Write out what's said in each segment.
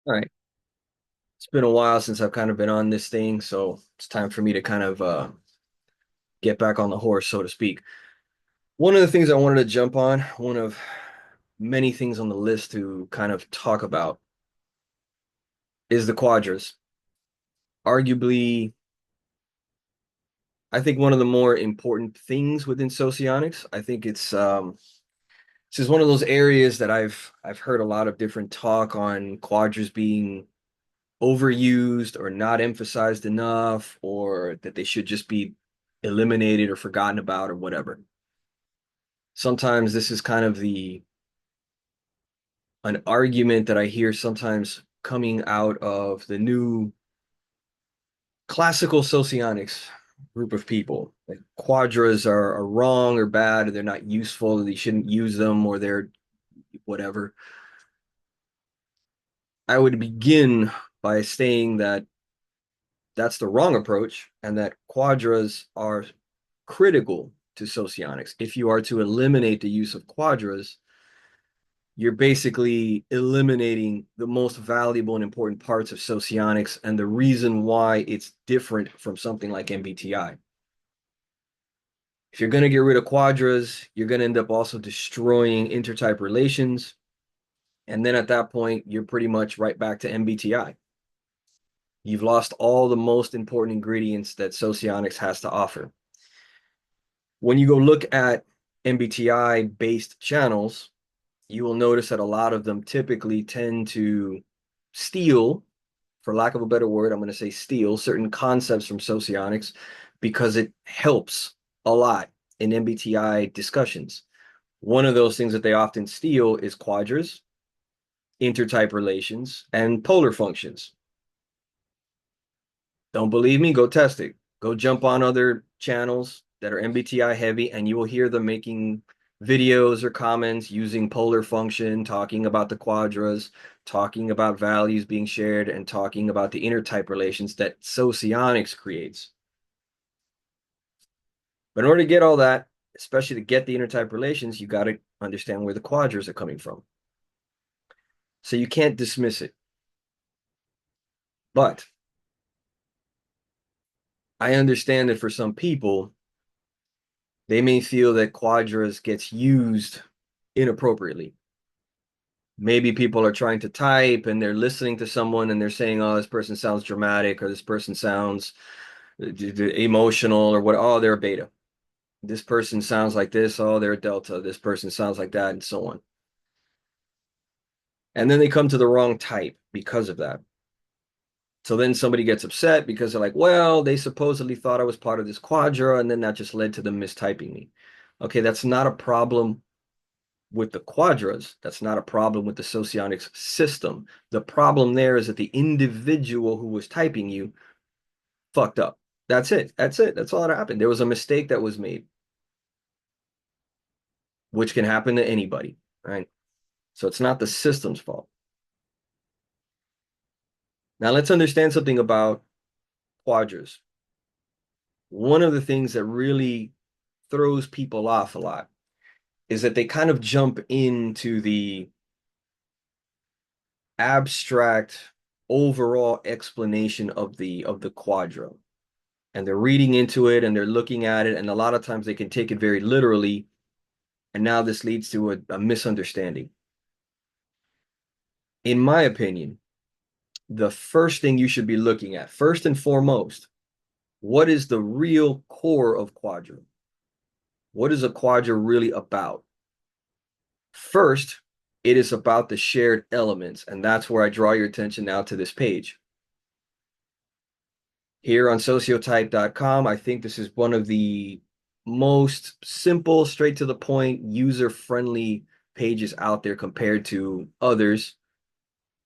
All right. It's been a while since I've kind of been on this thing, so it's time for me to kind of get back on the horse, so to speak. One of the things I wanted to jump on, one of many things on the list to kind of talk about, is the quadras. Arguably, I think one of the more important things within socionics. I think this is one of those areas that I've heard a lot of different talk on quadras being overused or not emphasized enough, or that they should just be eliminated or forgotten about or whatever. Sometimes this is kind of the an argument that I hear sometimes coming out of the new classical socionics group of people. Like quadras are wrong or bad, or they're not useful, or they shouldn't use them, or they're whatever. I would begin by saying that that's the wrong approach, and that quadras are critical to socionics. If you are to eliminate the use of quadras, you're basically eliminating the most valuable and important parts of socionics and the reason why it's different from something like MBTI. If you're going to get rid of quadras, you're going to end up also destroying intertype relations. And then at that point, you're pretty much right back to MBTI. You've lost all the most important ingredients that socionics has to offer. When you go look at MBTI based channels, you will notice that a lot of them typically tend to steal, for lack of a better word, I'm going to say steal certain concepts from socionics because it helps a lot in MBTI discussions. One of those things that they often steal is quadras, intertype relations, and polar functions. Don't believe me? Go test it. Go jump on other channels that are MBTI heavy, and you will hear them making videos or comments using polar function, talking about the quadras, talking about values being shared, and talking about the intertype relations that socionics creates. But in order to get all that, especially to get the intertype relations, you got to understand where the quadras are coming from. So you can't dismiss it. But I understand that for some people, they may feel that quadras gets used inappropriately. Maybe people are trying to type and they're listening to someone and they're saying, oh, this person sounds dramatic, or this person sounds emotional, or what, oh, they're a beta. This person sounds like this, oh, they're a delta. This person sounds like that, and so on. And then they come to the wrong type because of that. So then somebody gets upset because they're like, well, they supposedly thought I was part of this quadra, and then that just led to them mistyping me. Okay, that's not a problem with the quadras. That's not a problem with the socionics system. The problem there is that the individual who was typing you fucked up. That's it. That's it. That's all that happened. There was a mistake that was made, which can happen to anybody, right? So it's not the system's fault. Now let's understand something about quadras. One of the things that really throws people off a lot is that they kind of jump into the abstract overall explanation of the quadra, and they're reading into it and they're looking at it, and a lot of times they can take it very literally, and now this leads to a misunderstanding. In my opinion, the first thing you should be looking at, first and foremost, what is the real core of quadra? What is a quadra really about? First, it is about the shared elements, and that's where I draw your attention now to this page. Here on sociotype.com, I think this is one of the most simple, straight to the point, user-friendly pages out there compared to others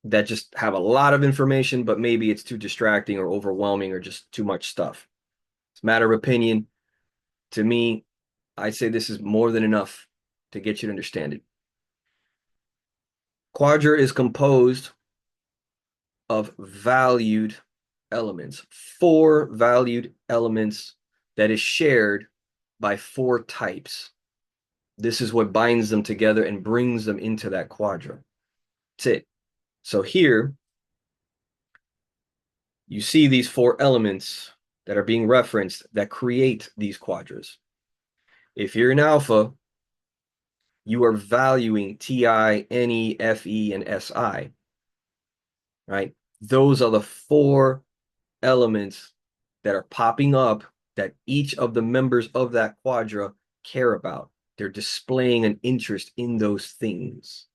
that just have a lot of information, but maybe it's too distracting or overwhelming or just too much stuff. It's a matter of opinion. To me, I'd say this is more than enough to get you to understand it. Quadra is composed of valued elements, four valued elements that is shared by four types. This is what binds them together and brings them into that quadra. That's it. So here, You see these four elements that are being referenced that create these quadras. If you're an alpha, you are valuing Ti, Ne, Fe, and Si, right? Those are the four elements that are popping up that each of the members of that quadra care about. They're displaying an interest in those things.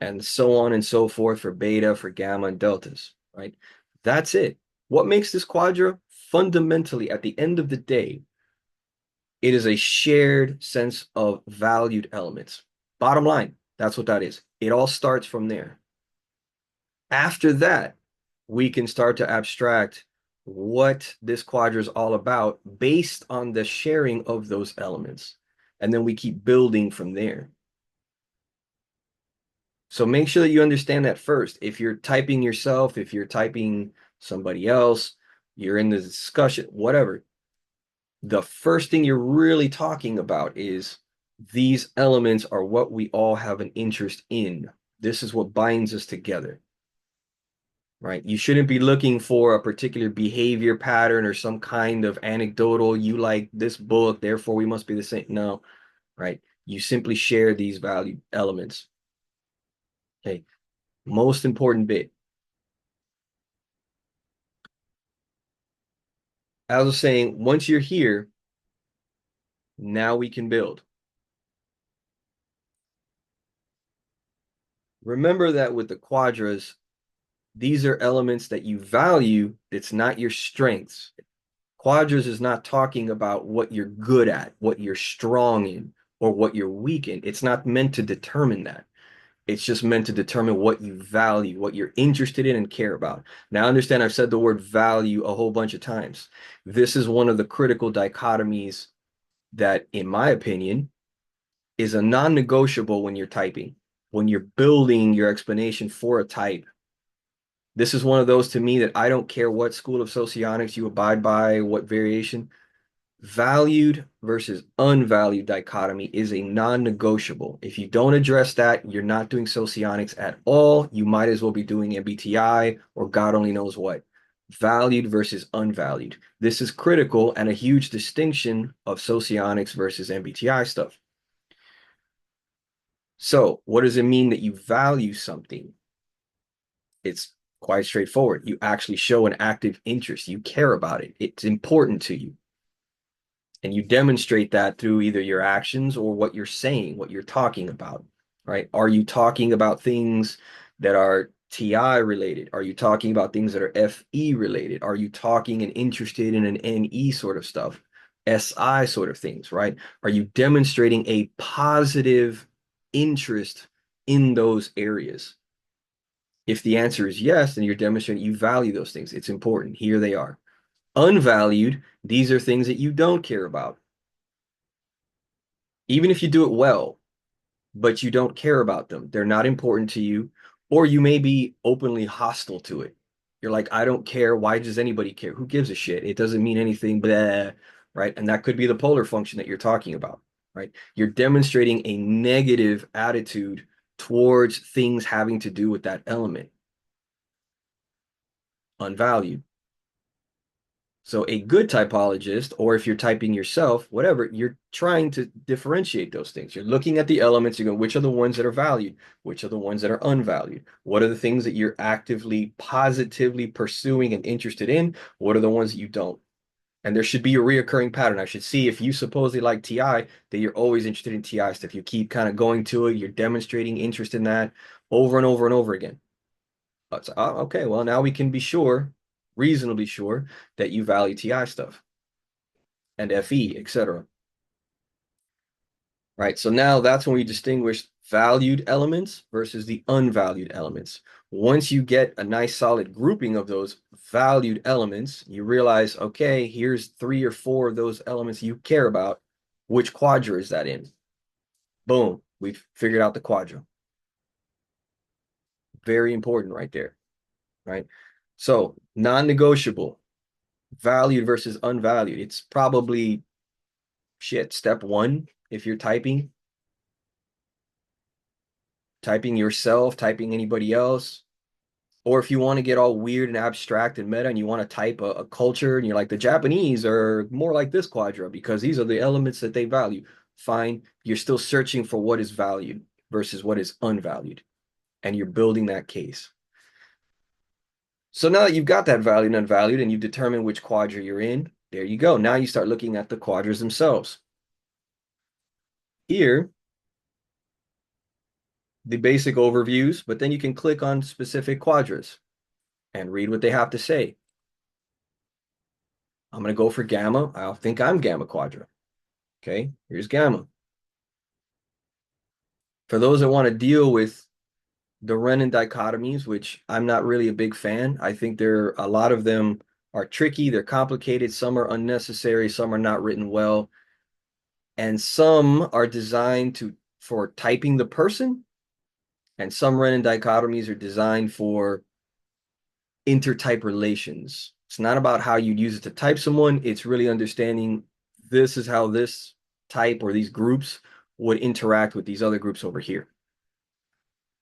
And so on and so forth for beta, for gamma, and deltas, right? That's it. What makes this quadra? Fundamentally, at the end of the day, it is a shared sense of valued elements. Bottom line, that's what that is. It all starts from there. After that, we can start to abstract what this quadra is all about based on the sharing of those elements. And then we keep building from there. So make sure that you understand that first. If you're typing yourself, if you're typing somebody else, you're in the discussion, whatever, the first thing you're really talking about is these elements are what we all have an interest in. This is what binds us together, right? You shouldn't be looking for a particular behavior pattern or some kind of anecdotal, you like this book, therefore we must be the same. No, right? You simply share these value elements. Okay, most important bit. As I was saying, once you're here, now we can build. Remember that with the quadras, these are elements that you value. It's not your strengths. Quadras is not talking about what you're good at, what you're strong in, or what you're weak in. It's not meant to determine that. It's just meant to determine what you value, what you're interested in and care about. Now, understand I've said the word value a whole bunch of times. This is one of the critical dichotomies that, in my opinion, is a non-negotiable when you're typing, when you're building your explanation for a type. This is one of those to me that I don't care what school of socionics you abide by, what variation. Valued versus unvalued dichotomy is a non-negotiable. If you don't address that, you're not doing socionics at all. You might as well be doing MBTI or God only knows what. Valued versus unvalued. This is critical and a huge distinction of socionics versus MBTI stuff. So, what does it mean that you value something? It's quite straightforward. You actually show an active interest. You care about it. It's important to you. And you demonstrate that through either your actions or what you're saying, what you're talking about, right? Are you talking about things that are TI related? Are you talking about things that are FE related? Are you talking and interested in an NE sort of stuff? SI sort of things, right? Are you demonstrating a positive interest in those areas? If the answer is yes, then you're demonstrating you value those things. It's important. Here they are. Unvalued, these are things that you don't care about. Even if you do it well, but you don't care about them, they're not important to you, or you may be openly hostile to it. You're like, I don't care. Why does anybody care? Who gives a shit? It doesn't mean anything, blah, right? And that could be the polar function that you're talking about, right? You're demonstrating a negative attitude towards things having to do with that element, unvalued. So a good typologist, or if you're typing yourself, whatever, you're trying to differentiate those things. You're looking at the elements, you're going, which are the ones that are valued? Which are the ones that are unvalued? What are the things that you're actively, positively pursuing and interested in? What are the ones that you don't? And there should be a reoccurring pattern. I should see if you supposedly like TI, that you're always interested in TI stuff. You keep kind of going to it, you're demonstrating interest in that over and over and over again. Okay, well, now we can be sure, reasonably sure, that you value TI stuff and FE, etc. Right? So now that's when we distinguish valued elements versus the unvalued elements. Once you get a nice solid grouping of those valued elements, you realize, okay, here's 3 or 4 of those elements you care about. Which quadra is that in? Boom, we've figured out the quadra. Very important right there, right? So non-negotiable, valued versus unvalued. It's probably shit, step 1 if you're typing yourself, typing anybody else. Or if you want to get all weird and abstract and meta and you want to type a culture and you're like, the Japanese are more like this quadra because these are the elements that they value. Fine. You're still searching for what is valued versus what is unvalued. And you're building that case. So now that you've got that valued and unvalued and you've determined which quadra you're in, there you go. Now you start looking at the quadras themselves. Here, the basic overviews, but then you can click on specific quadras and read what they have to say. I'm going to go for gamma. I think I'm gamma quadra. Okay, here's gamma. For those that want to deal with the Renin dichotomies, which I'm not really a big fan, I think a lot of them are tricky, they're complicated, some are unnecessary, some are not written well, and some are designed for typing the person, and some Renin dichotomies are designed for intertype relations. It's not about how you use it to type someone, it's really understanding this is how this type or these groups would interact with these other groups over here,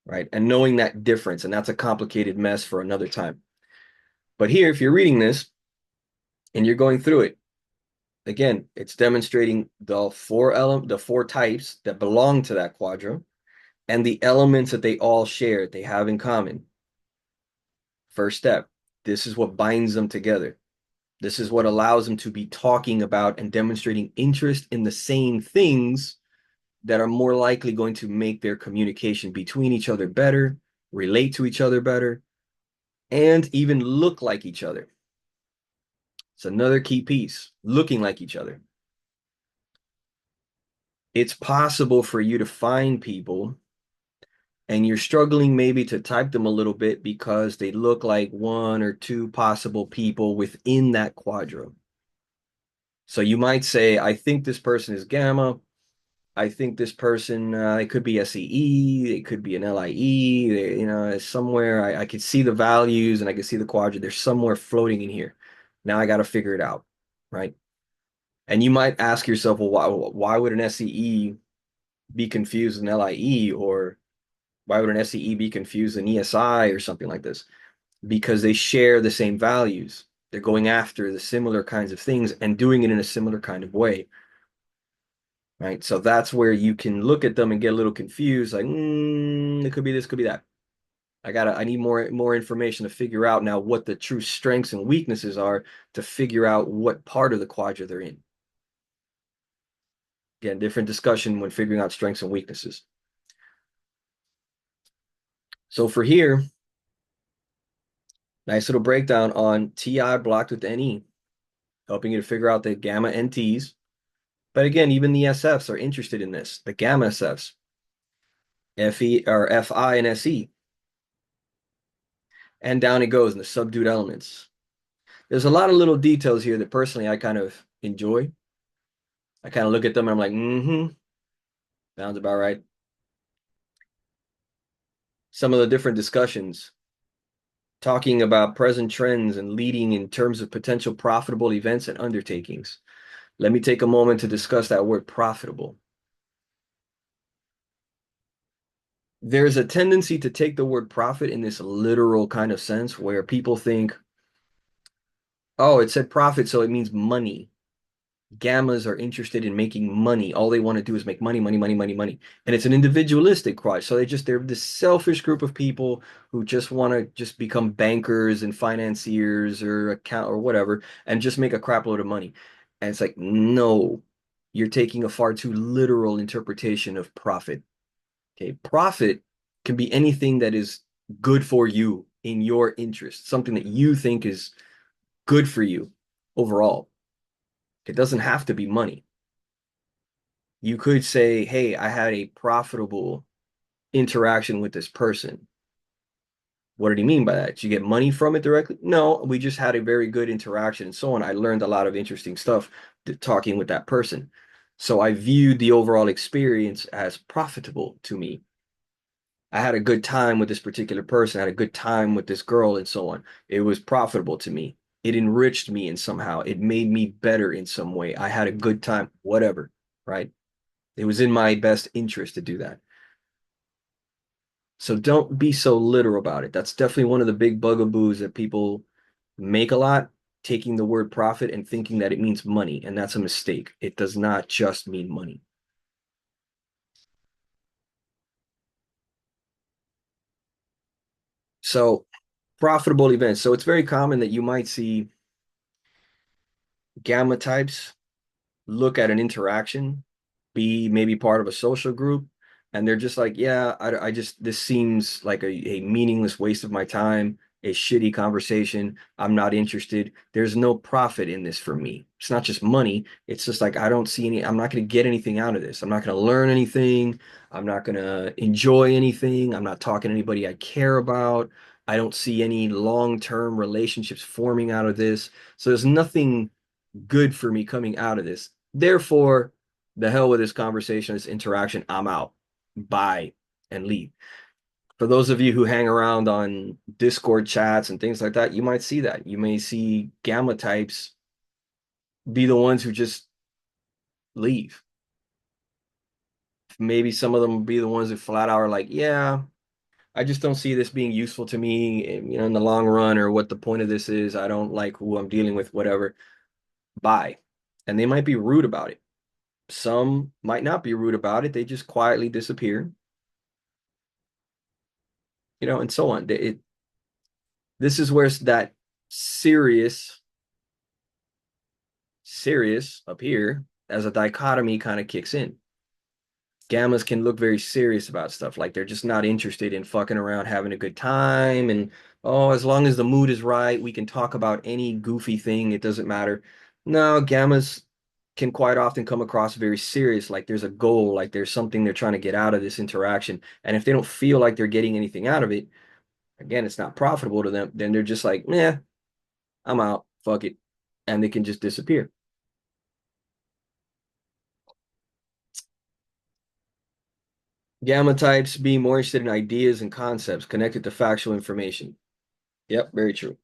right? And knowing that difference, and that's a complicated mess for another time. But here, if you're reading this and you're going through it, again, it's demonstrating the four types that belong to that quadra and the elements that they all share, they have in common. First step, this is what binds them together. This is what allows them to be talking about and demonstrating interest in the same things that are more likely going to make their communication between each other better, relate to each other better, and even look like each other. It's another key piece, looking like each other. It's possible for you to find people and you're struggling maybe to type them a little bit because they look like one or two possible people within that quadra. So you might say, I think this person is gamma. I think this person, it could be SEE, it could be an LIE, it's somewhere I could see the values and I can see the quadrant. There's somewhere floating in here. Now I got to figure it out, right? And you might ask yourself, well, why would an SEE be confused with an LIE, or why would an SEE be confused with an ESI or something like this? Because they share the same values. They're going after the similar kinds of things and doing it in a similar kind of way, right? So that's where you can look at them and get a little confused, like, it could be this, could be that. I need more information to figure out now what the true strengths and weaknesses are to figure out what part of the quadra they're in. Again, different discussion when figuring out strengths and weaknesses. So for here, nice little breakdown on TI blocked with NE, helping you to figure out the gamma NTs. But again, even the SFs are interested in this, the gamma SFs, FE or FI and SE. And down it goes in the subdued elements. There's a lot of little details here that personally I kind of enjoy. I kind of look at them and I'm like, sounds about right. Some of the different discussions talking about present trends and leading in terms of potential profitable events and undertakings. Let me take a moment to discuss that word profitable. There's a tendency to take the word profit in this literal kind of sense where people think, oh, it said profit, so it means money. Gammas are interested in making money. All they want to do is make money, money, money, money, money. And it's an individualistic cry. So they're this selfish group of people who just want to just become bankers and financiers or account or whatever and just make a crap load of money. And it's like, no, you're taking a far too literal interpretation of profit. Okay, profit can be anything that is good for you in your interest, something that you think is good for you overall. It doesn't have to be money. You could say, hey, I had a profitable interaction with this person. What did he mean by that? Did you get money from it directly? No, we just had a very good interaction and so on. I learned a lot of interesting stuff talking with that person. So I viewed the overall experience as profitable to me. I had a good time with this particular person, I had a good time with this girl and so on. It was profitable to me. It enriched me in somehow. It made me better in some way. I had a good time, whatever, right? It was in my best interest to do that. So don't be so literal about it. That's definitely one of the big bugaboos that people make a lot, taking the word profit and thinking that it means money. And that's a mistake. It does not just mean money. So profitable events. So it's very common that you might see gamma types look at an interaction, be maybe part of a social group, and they're just like, yeah, I just, this seems like a meaningless waste of my time, a shitty conversation. I'm not interested. There's no profit in this for me. It's not just money. It's just like, I don't see any, I'm not going to get anything out of this. I'm not going to learn anything. I'm not going to enjoy anything. I'm not talking to anybody I care about. I don't see any long-term relationships forming out of this. So there's nothing good for me coming out of this. Therefore, the hell with this conversation, this interaction. I'm out. Bye and leave. For those of you who hang around on Discord chats and things like that, you might see that. You may see gamma types be the ones who just leave. Maybe some of them will be the ones who flat out are like, yeah, I just don't see this being useful to me, in the long run, or what the point of this is. I don't like who I'm dealing with, whatever. Bye. And they might be rude about it. Some might not be rude about it. They just quietly disappear, and so on. This is where that serious, serious up here as a dichotomy kind of kicks in. Gammas can look very serious about stuff. Like they're just not interested in fucking around, having a good time. And, oh, as long as the mood is right, we can talk about any goofy thing. It doesn't matter. No, gammas can quite often come across very serious. Like there's a goal, like there's something they're trying to get out of this interaction. And if they don't feel like they're getting anything out of it, again, it's not profitable to them, then they're just like, yeah, I'm out. Fuck it. And they can just disappear. Gamma types being more interested in ideas and concepts connected to factual information. Yep, very true.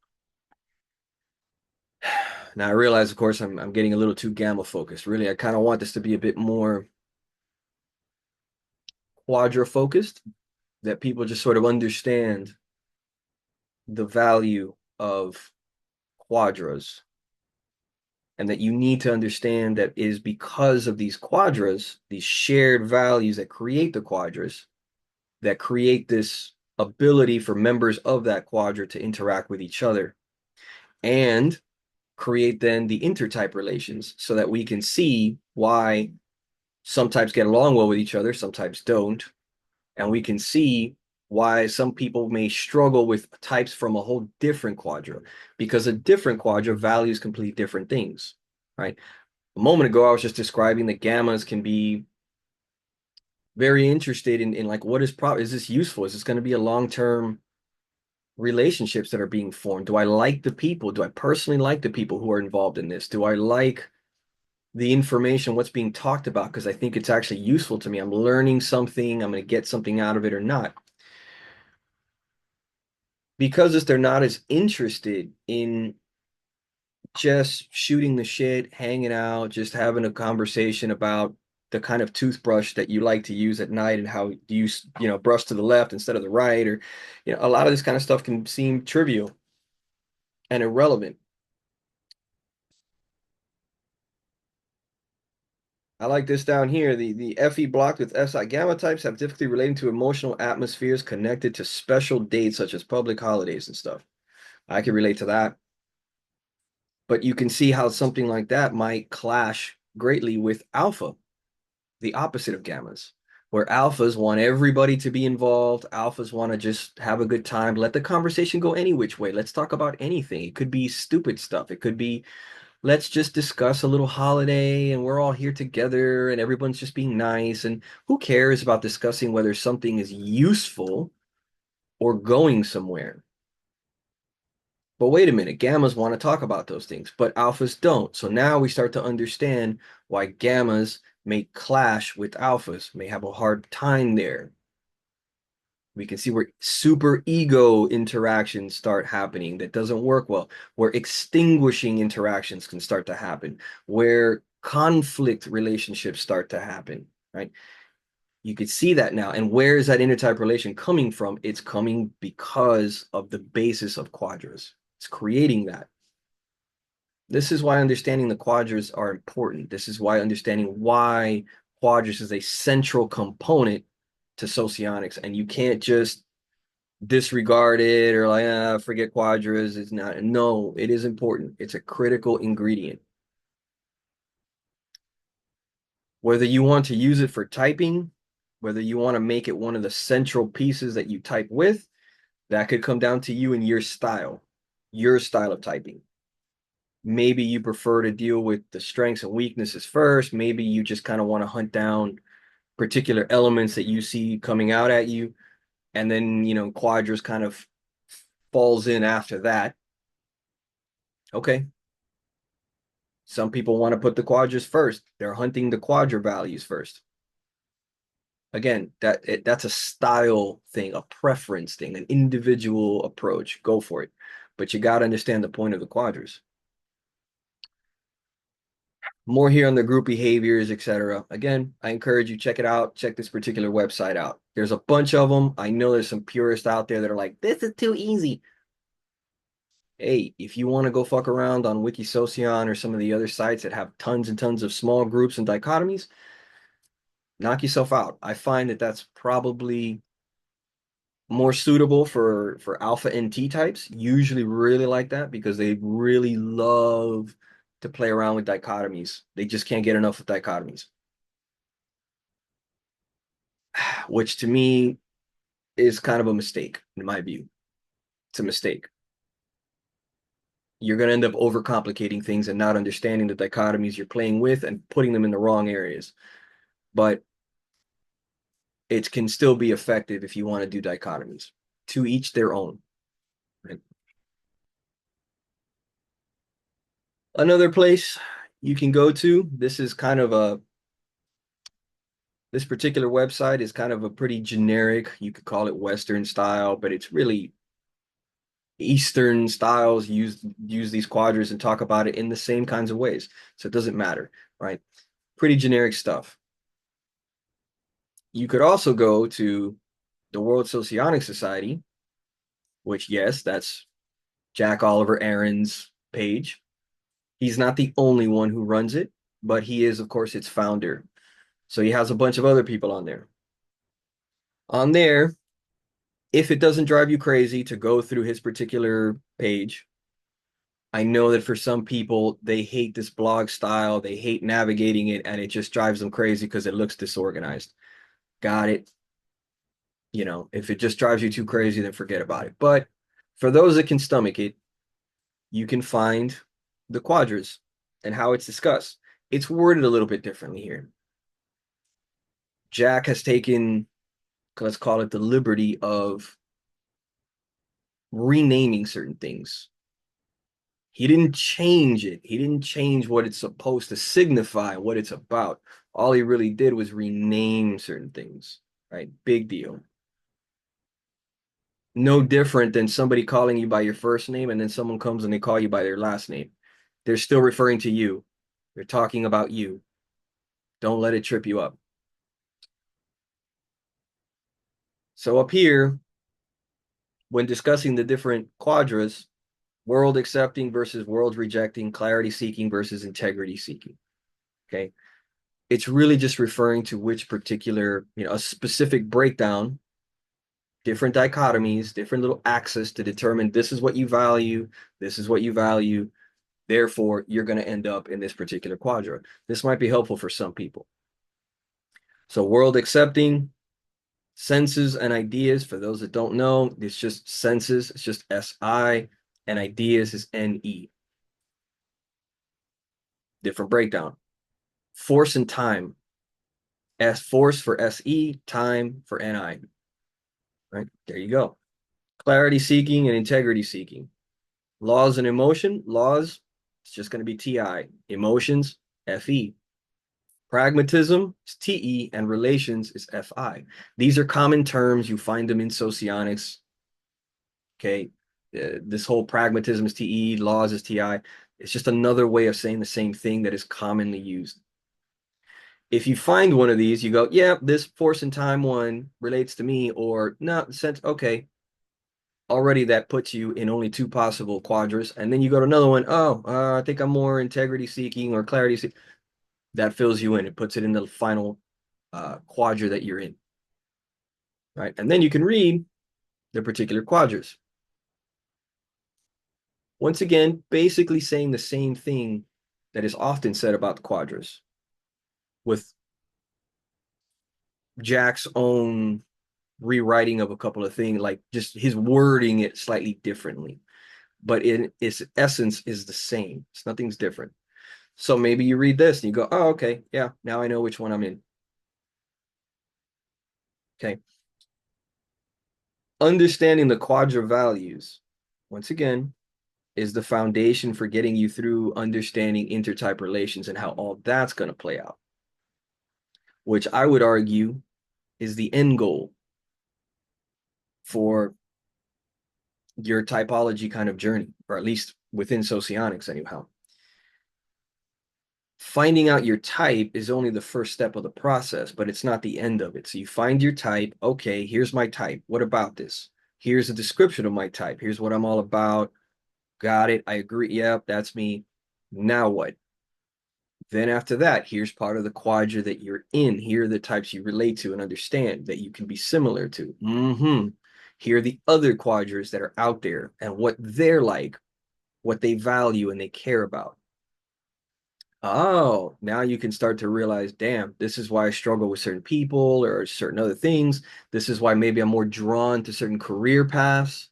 Now I realize, of course, I'm getting a little too gamma focused. Really, I kind of want this to be a bit more quadra focused, that people just sort of understand the value of quadras, and that you need to understand that it is because of these quadras, these shared values that create the quadras, that create this ability for members of that quadra to interact with each other and create then the intertype relations, so that we can see why some types get along well with each other, some types don't, and we can see why some people may struggle with types from a whole different quadra, because a different quadra values completely different things, right? A moment ago, I was just describing that gammas can be very interested in like, what is this useful? Is this going to be a long-term relationships that are being formed? Do I like the people? Do I personally like the people who are involved in this? Do I like the information, what's being talked about? Because I think it's actually useful to me. I'm learning something, I'm going to get something out of it or not. Because they're not as interested in just shooting the shit, hanging out, just having a conversation about the kind of toothbrush that you like to use at night and how you brush to the left instead of the right, or a lot of this kind of stuff can seem trivial and irrelevant. I like this down here. The FE blocked with SI gamma types have difficulty relating to emotional atmospheres connected to special dates such as public holidays and stuff. I can relate to that. But you can see how something like that might clash greatly with alpha, the opposite of gammas, where alphas want everybody to be involved. Alphas want to just have a good time. Let the conversation go any which way. Let's talk about anything. It could be stupid stuff. It could be, let's just discuss a little holiday and we're all here together and everyone's just being nice. And who cares about discussing whether something is useful or going somewhere? But wait a minute, gammas want to talk about those things, but alphas don't. So now we start to understand why gammas may clash with alphas, may have a hard time there. We can see where super ego interactions start happening that doesn't work well, where extinguishing interactions can start to happen, where conflict relationships start to happen, right? You could see that now. And where is that intertype relation coming from? It's coming because of the basis of quadras. It's creating that. This is why understanding the quadras are important. This is why understanding why quadras is a central component to socionics. And you can't just disregard it or like, forget quadras. It's not. No, it is important. It's a critical ingredient. Whether you want to use it for typing, whether you want to make it one of the central pieces that you type with, that could come down to you and your style of typing. Maybe you prefer to deal with the strengths and weaknesses first. Maybe you just kind of want to hunt down particular elements that you see coming out at you. And then, quadras kind of falls in after that. Okay. Some people want to put the quadras first. They're hunting the quadra values first. Again, that's a style thing, a preference thing, an individual approach. Go for it. But you got to understand the point of the quadras. More here on the group behaviors, etc. Again, I encourage you, check it out. Check this particular website out. There's a bunch of them. I know there's some purists out there that are like, this is too easy. Hey, if you want to go fuck around on Wikisocion or some of the other sites that have tons and tons of small groups and dichotomies, knock yourself out. I find that that's probably more suitable for alpha NT types. Usually really like that because they really love to play around with dichotomies. They just can't get enough of dichotomies, which to me is kind of a mistake in my view. It's a mistake. You're going to end up overcomplicating things and not understanding the dichotomies you're playing with and putting them in the wrong areas. But it can still be effective if you want to do dichotomies. To each their own. Right? Another place you can go to, this particular website is kind of a pretty generic, you could call it Western style, but it's really Eastern styles use these quadras and talk about it in the same kinds of ways. So it doesn't matter, right? Pretty generic stuff. You could also go to the World Socionic Society, which, yes, that's Jack Oliver Aaron's page. He's not the only one who runs it, but he is, of course, its founder. So he has a bunch of other people on there. On there, if it doesn't drive you crazy to go through his particular page, I know that for some people, they hate this blog style, they hate navigating it, and it just drives them crazy because it looks disorganized. Got it. If it just drives you too crazy, then forget about it. But for those that can stomach it, you can find the quadras and how it's discussed. It's worded a little bit differently here. Jack has taken, let's call it, the liberty of renaming certain things. He didn't change it. He didn't change what it's supposed to signify, what it's about. All he really did was rename certain things, right? Big deal. No different than somebody calling you by your first name and then someone comes and they call you by their last name. They're still referring to you. They're talking about you. Don't let it trip you up. So up here, when discussing the different quadras, world accepting versus world rejecting, clarity seeking versus integrity seeking. Okay. It's really just referring to which particular, a specific breakdown, different dichotomies, different little axes to determine this is what you value, this is what you value. Therefore, you're going to end up in this particular quadra. This might be helpful for some people. So world accepting, senses and ideas, for those that don't know, it's just senses, it's just SI, and ideas is NE. Different breakdown. Force and time. Force for SE, time for NI. Right? There you go. Clarity seeking and integrity seeking. Laws and emotion. Laws, it's just going to be TI. Emotions, FE. Pragmatism is TE and relations is FI. These are common terms. You find them in socionics. Okay. This whole pragmatism is TE, laws is TI. It's just another way of saying the same thing that is commonly used. If you find one of these, you go, yeah, this force and time one relates to me, or no, sense, okay, already that puts you in only two possible quadras. And then you go to another one, oh, I think I'm more integrity seeking or clarity seeking. That fills you in. It puts it in the final quadra that you're in, right? And then you can read the particular quadras. Once again, basically saying the same thing that is often said about the quadras, with Jack's own rewriting of a couple of things, like just his wording it slightly differently, but in its essence is the same. It's nothing's different. So maybe you read this and you go, oh, okay, yeah, now I know which one I'm in. Okay. Understanding the quadra values, once again, is the foundation for getting you through understanding intertype relations and how all that's going to play out, which I would argue is the end goal for your typology kind of journey, or at least within socionics, anyhow. Finding out your type is only the first step of the process, but it's not the end of it. So you find your type. Okay, here's my type. What about this? Here's a description of my type. Here's what I'm all about. Got it. I agree. Yep, that's me. Now what? Then after that, here's part of the quadra that you're in. Here are the types you relate to and understand that you can be similar to. Here are the other quadras that are out there and what they're like, what they value and they care about. Oh, now you can start to realize, damn, this is why I struggle with certain people or certain other things. This is why maybe I'm more drawn to certain career paths,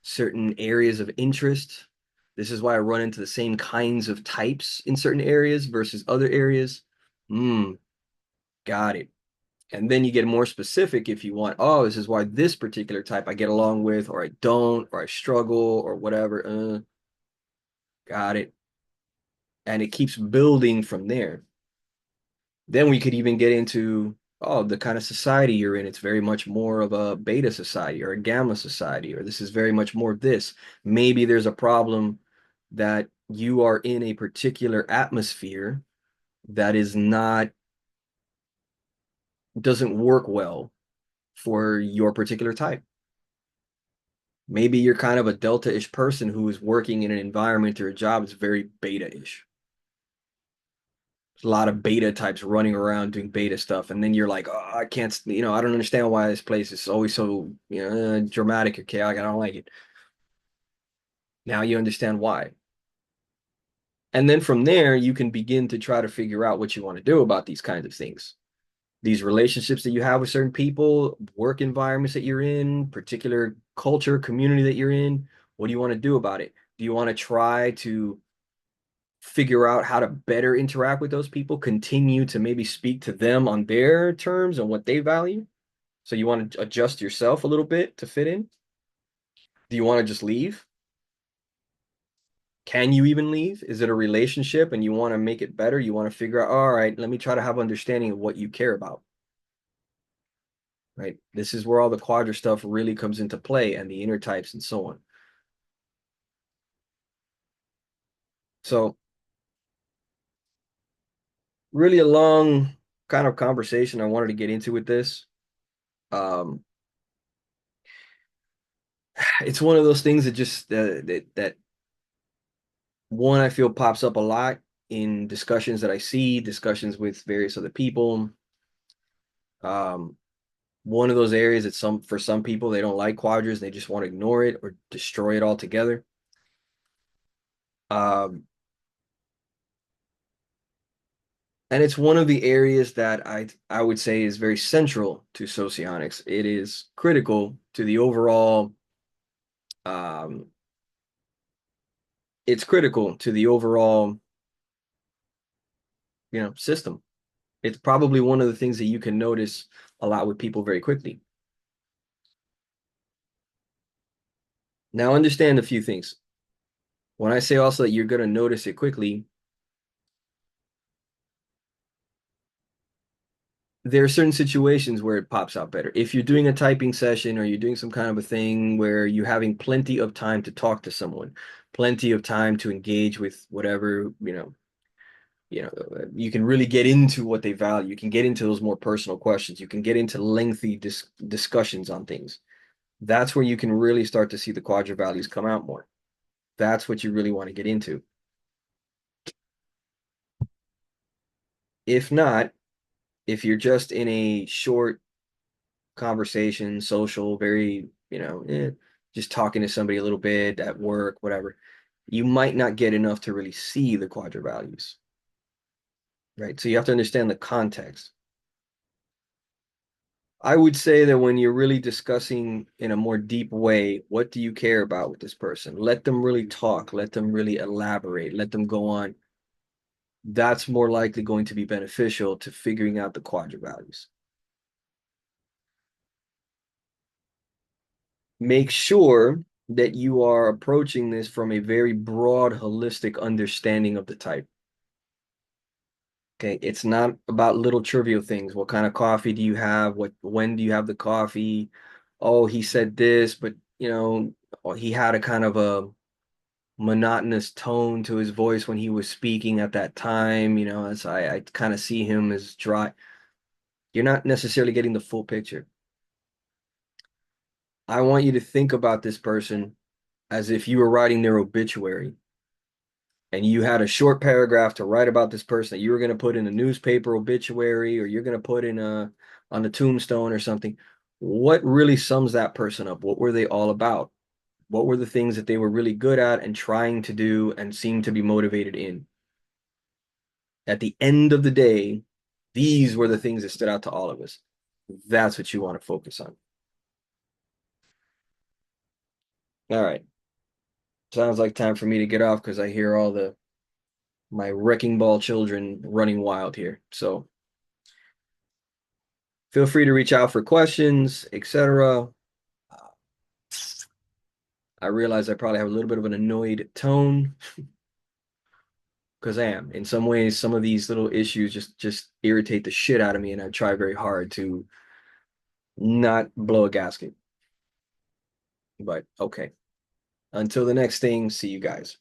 certain areas of interest. This is why I run into the same kinds of types in certain areas versus other areas. Got it. And then you get more specific if you want, oh, this is why this particular type I get along with, or I don't, or I struggle, or whatever. Got it. And it keeps building from there. Then we could even get into, oh, the kind of society you're in. It's very much more of a beta society or a gamma society, or this is very much more of this. Maybe there's a problem that you are in a particular atmosphere that is not, doesn't work well for your particular type. Maybe you're kind of a delta-ish person who is working in an environment or a job that's very beta-ish. A lot of beta types running around doing beta stuff, and then you're like, oh, I can't, I don't understand why this place is always so, dramatic or chaotic. I don't like it. Now you understand why. And then from there, you can begin to try to figure out what you want to do about these kinds of things. These relationships that you have with certain people, work environments that you're in, particular culture, community that you're in. What do you want to do about it? Do you want to try to figure out how to better interact with those people, continue to maybe speak to them on their terms and what they value? So you want to adjust yourself a little bit to fit in? Do you want to just leave? Can you even leave? Is it a relationship and you want to make it better? You want to figure out, all right, let me try to have understanding of what you care about. Right? This is where all the quadra stuff really comes into play and the inner types and so on. So really a long kind of conversation I wanted to get into with this. Um, it's one of those things that just that one I feel pops up a lot in discussions that I see, discussions with various other people. Um, one of those areas that for some people they don't like quadras, they just want to ignore it or destroy it altogether. Um, and it's one of the areas that I would say is very central to socionics. It is critical to the overall um, it's critical to the overall system. It's probably one of the things that you can notice a lot with people very quickly. Now understand a few things. When I say also that you're going to notice it quickly, there are certain situations where it pops out better. If you're doing a typing session or you're doing some kind of a thing where you're having plenty of time to talk to someone, plenty of time to engage with whatever, You can really get into what they value. You can get into those more personal questions. You can get into lengthy discussions on things. That's where you can really start to see the quadra values come out more. That's what you really want to get into. If not, if you're just in a short conversation, social, very, just talking to somebody a little bit at work, whatever, you might not get enough to really see the quadra values, right? So you have to understand the context. I would say that when you're really discussing in a more deep way, what do you care about with this person? Let them really talk, let them really elaborate, let them go on. That's more likely going to be beneficial to figuring out the quadra values. Make sure that you are approaching this from a very broad, holistic understanding of the type. Okay, it's not about little trivial things. What kind of coffee do you have? When do you have the coffee? Oh, he said this, but he had a kind of a monotonous tone to his voice when he was speaking at that time, as I kind of see him as dry. You're not necessarily getting the full picture. I want you to think about this person as if you were writing their obituary and you had a short paragraph to write about this person that you were going to put in a newspaper obituary or you're going to put in a on the tombstone or something. What really sums that person up? What were they all about? What were the things that they were really good at and trying to do and seemed to be motivated in? At the end of the day, these were the things that stood out to all of us. That's what you want to focus on. All right. Sounds like time for me to get off because I hear all the my wrecking ball children running wild here. So feel free to reach out for questions, etc. I realize I probably have a little bit of an annoyed tone because I am. In some ways, some of these little issues just irritate the shit out of me, and I try very hard to not blow a gasket. But okay. Until the next thing, see you guys.